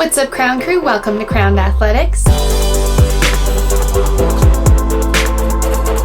What's up, Crown Crew? Welcome to Crowned Athletics.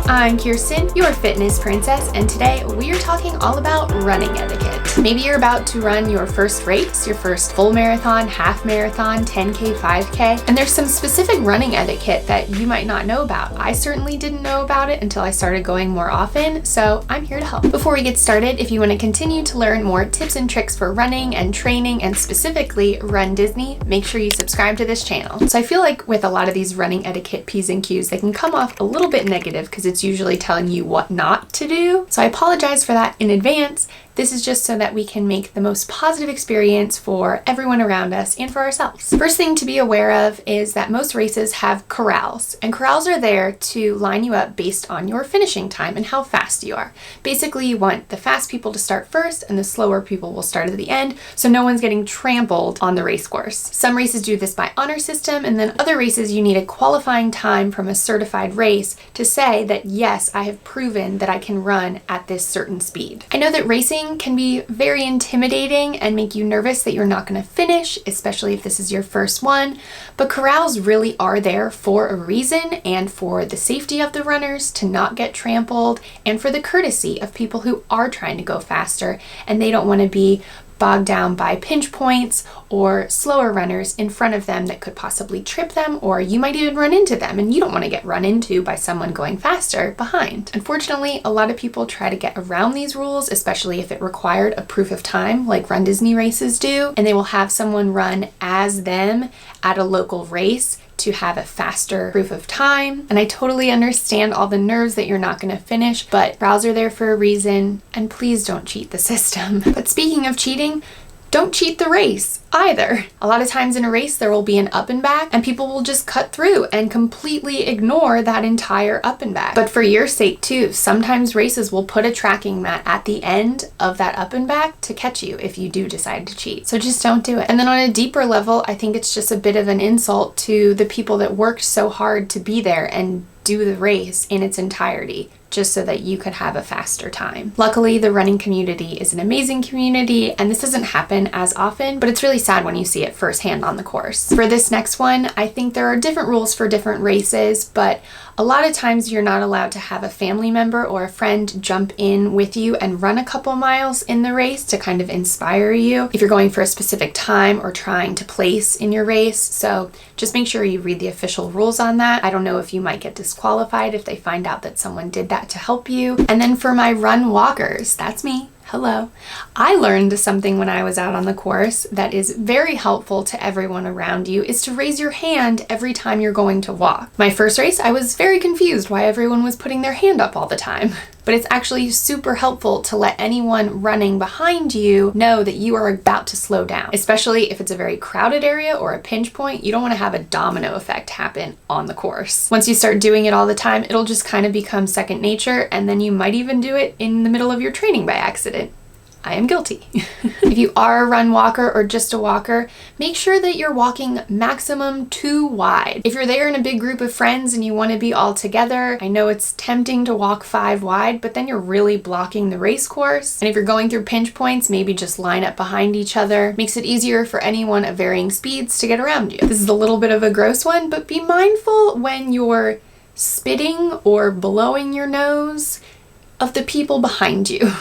I'm Kirsten, your fitness princess, and today we are talking all about running etiquette. Maybe you're about to run your first race, your first full marathon, half marathon, 10K, 5K, and there's some specific running etiquette that you might not know about. I certainly didn't know about it until I started going more often, so I'm here to help. Before we get started, if you want to continue to learn more tips and tricks for running and training, and specifically Run Disney, make sure you subscribe to this channel. So I feel like with a lot of these running etiquette P's and Q's, they can come off a little bit negative because it's usually telling you what not to do. So I apologize for that in advance. This is just so that we can make the most positive experience for everyone around us and for ourselves. First thing to be aware of is that most races have corrals, and corrals are there to line you up based on your finishing time and how fast you are. Basically, you want the fast people to start first and the slower people will start at the end, so no one's getting trampled on the race course. Some races do this by honor system, and then other races you need a qualifying time from a certified race to say that yes, I have proven that I can run at this certain speed. I know that racing can be very intimidating and make you nervous that you're not going to finish, especially if this is your first one, but corrals really are there for a reason, and for the safety of the runners to not get trampled, and for the courtesy of people who are trying to go faster and they don't want to be bogged down by pinch points or slower runners in front of them that could possibly trip them, or you might even run into them and you don't want to get run into by someone going faster behind. Unfortunately, a lot of people try to get around these rules, especially if it required a proof of time like Run Disney races do, and they will have someone run as them at a local race to have a faster proof of time. And I totally understand all the nerves that you're not going to finish, but corrals are there for a reason, and please don't cheat the system. But speaking of cheating, don't cheat the race either. A lot of times in a race there will be an up and back, and people will just cut through and completely ignore that entire up and back. But for your sake too, sometimes races will put a tracking mat at the end of that up and back to catch you if you do decide to cheat. So just don't do it. And then on a deeper level, I think it's just a bit of an insult to the people that worked so hard to be there and do the race in its entirety, just so that you could have a faster time. Luckily, the running community is an amazing community, and this doesn't happen as often, but it's really sad when you see it firsthand on the course. For this next one, I think there are different rules for different races, but a lot of times you're not allowed to have a family member or a friend jump in with you and run a couple miles in the race to kind of inspire you if you're going for a specific time or trying to place in your race. So just make sure you read the official rules on that. I don't know if you might get disqualified if they find out that someone did that to help you. And then for my run walkers, that's me. Hello. I learned something when I was out on the course that is very helpful to everyone around you, is to raise your hand every time you're going to walk. My first race, I was very confused why everyone was putting their hand up all the time. But it's actually super helpful to let anyone running behind you know that you are about to slow down, especially if it's a very crowded area or a pinch point. You don't want to have a domino effect happen on the course. Once you start doing it all the time, it'll just kind of become second nature, and then you might even do it in the middle of your training by accident. I am guilty. If you are a run walker or just a walker, make sure that you're walking maximum 2 wide. If you're there in a big group of friends and you want to be all together, I know it's tempting to walk 5 wide, but then you're really blocking the race course. And if you're going through pinch points, maybe just line up behind each other. Makes it easier for anyone of varying speeds to get around you. This is a little bit of a gross one, but be mindful when you're spitting or blowing your nose of the people behind you.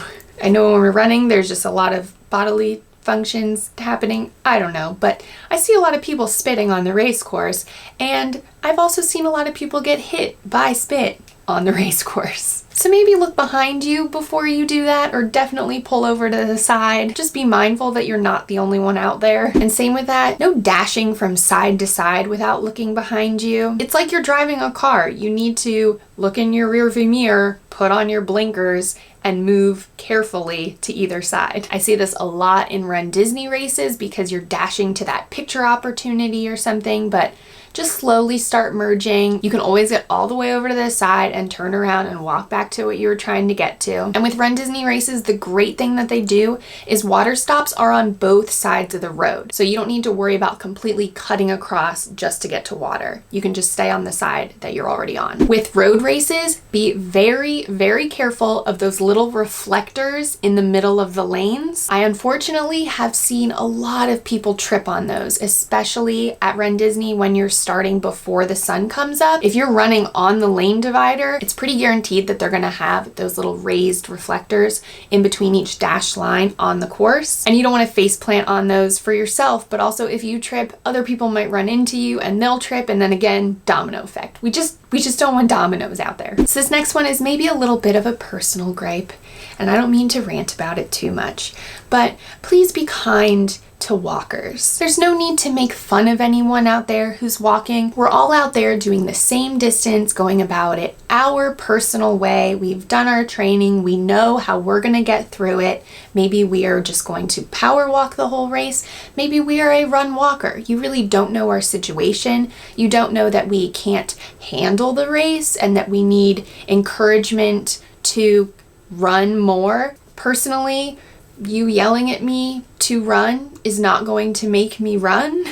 I know when we're running, there's just a lot of bodily functions happening. I don't know, but I see a lot of people spitting on the race course, and I've also seen a lot of people get hit by spit on the race course. So maybe look behind you before you do that, or definitely pull over to the side. Just be mindful that you're not the only one out there. And same with that, no dashing from side to side without looking behind you. It's like you're driving a car. You need to look in your rearview mirror, put on your blinkers, and move carefully to either side. I see this a lot in Run Disney races because you're dashing to that picture opportunity or something, but just slowly start merging. You can always get all the way over to the side and turn around and walk back back to what you were trying to get to. And with Run Disney races, the great thing that they do is water stops are on both sides of the road. So you don't need to worry about completely cutting across just to get to water. You can just stay on the side that you're already on. With road races, be very, very careful of those little reflectors in the middle of the lanes. I unfortunately have seen a lot of people trip on those, especially at Run Disney when you're starting before the sun comes up. If you're running on the lane divider, it's pretty guaranteed that they're gonna have those little raised reflectors in between each dashed line on the course. And you don't wanna face plant on those for yourself, but also if you trip, other people might run into you and they'll trip, and then again, domino effect. We just don't want dominoes out there. So this next one is maybe a little bit of a personal gripe, and I don't mean to rant about it too much, but please be kind to walkers. There's no need to make fun of anyone out there who's walking. We're all out there doing the same distance, going about it our personal way. We've done our training. We know how we're gonna get through it. Maybe we are just going to power walk the whole race. Maybe we are a run walker. You really don't know our situation. You don't know that we can't handle the race and that we need encouragement to run more. Personally, you yelling at me to run is not going to make me run.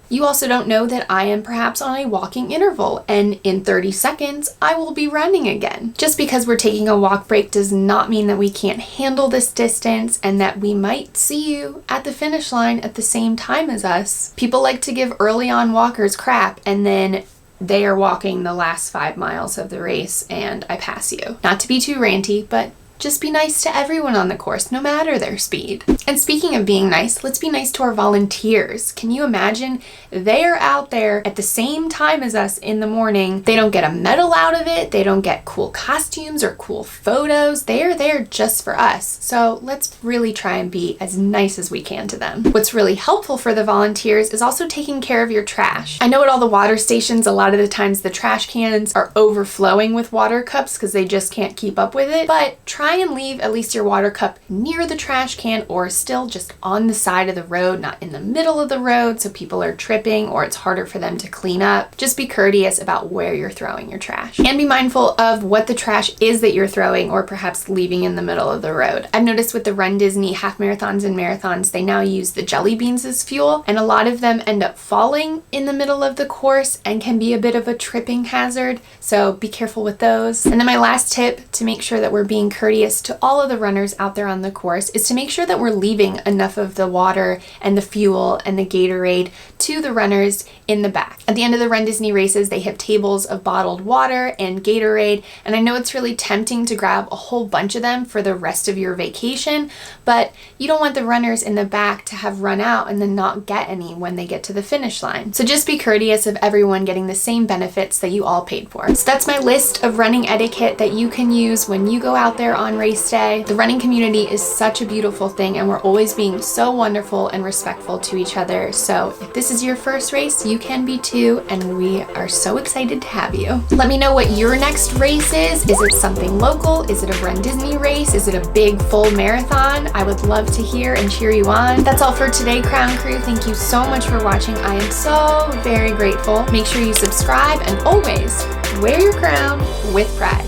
You also don't know that I am perhaps on a walking interval, and in 30 seconds, I will be running again. Just because we're taking a walk break does not mean that we can't handle this distance and that we might see you at the finish line at the same time as us. People like to give early on walkers crap, and then they are walking the last 5 miles of the race and I pass you. Not to be too ranty, but just be nice to everyone on the course, no matter their speed. And speaking of being nice, let's be nice to our volunteers. Can you imagine? They are out there at the same time as us in the morning. They don't get a medal out of it. They don't get cool costumes or cool photos. They are there just for us. So let's really try and be as nice as we can to them. What's really helpful for the volunteers is also taking care of your trash. I know at all the water stations, a lot of the times the trash cans are overflowing with water cups because they just can't keep up with it, but try and leave at least your water cup near the trash can, or still just on the side of the road, not in the middle of the road so people are tripping or it's harder for them to clean up. Just be courteous about where you're throwing your trash. And be mindful of what the trash is that you're throwing or perhaps leaving in the middle of the road. I've noticed with the Run Disney half marathons and marathons, they now use the jelly beans as fuel, and a lot of them end up falling in the middle of the course and can be a bit of a tripping hazard. So be careful with those. And then my last tip to make sure that we're being courteous to all of the runners out there on the course is to make sure that we're leaving enough of the water and the fuel and the Gatorade to the runners in the back. At the end of the Run Disney races, they have tables of bottled water and Gatorade, and I know it's really tempting to grab a whole bunch of them for the rest of your vacation, but you don't want the runners in the back to have run out and then not get any when they get to the finish line. So just be courteous of everyone getting the same benefits that you all paid for. So that's my list of running etiquette that you can use when you go out there on race day. The running community is such a beautiful thing, and we're always being so wonderful and respectful to each other. So if this is your first race, you can be too, and we are so excited to have you. Let me know what your next race is. Is it something local? Is it a Run Disney race? Is it a big full marathon? I would love to hear and cheer you on. That's all for today, Crown Crew. Thank you so much for watching. I am so very grateful. Make sure you subscribe and always wear your crown with pride.